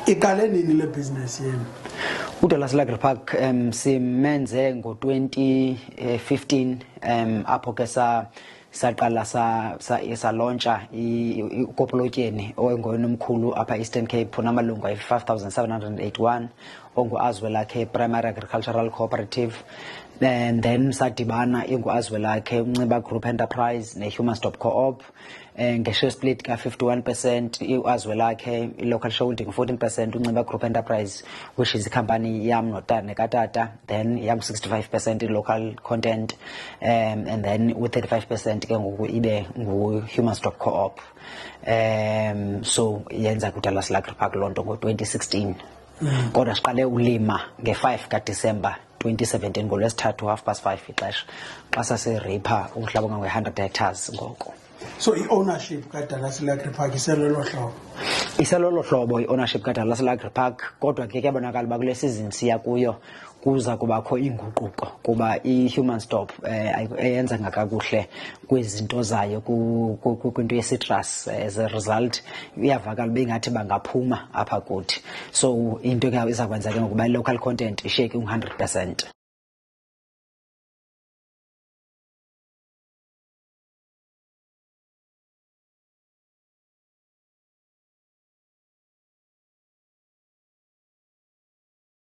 Iqale nini le business yenu? Dallas Agri Park simenze ngo-2015 apho ke saqala sa launcha ikopolotyeni ongonomkhulu apha Eastern Cape namalungu ayi 5781 onguazwelakhe Primary Agricultural Cooperative, and then sadibana inguazwelakhe Unciba Group Enterprise neHumanstop Co-op nge-share split ka 51%, iazwelakhe local shareholding 14%, Unciba Group Enterprise, which is a company yam nekatata, then yam 65% in local content, and then with 35% ke ngoku ibe nguHumanstop Co-op. So yenza kuDallas Agri Park lonto ngo-2016. Kodwa siqale ulima nge-5 kaDisemba 2017 ngolwesithathu 5:30 ixesha xa sasiripha umhlaba ongange-100 hectares ngoko. So i-ownership kaDallas Agri Park iselolo hlobo? Iselolo hlobo i-ownership kaDallas Agri Park, kodwa ke kuyabonakala uba kule season siya kuyo kuza kubakho inguquko kuba iHumanstop eyenza ngakakuhle kwizinto zayo kwinto ye-citrus. As a result iyavakala bengathi bangaphuma apha kuthi, so into ke iza kwenza ke ngokuba i-local content ishiyeke 100%.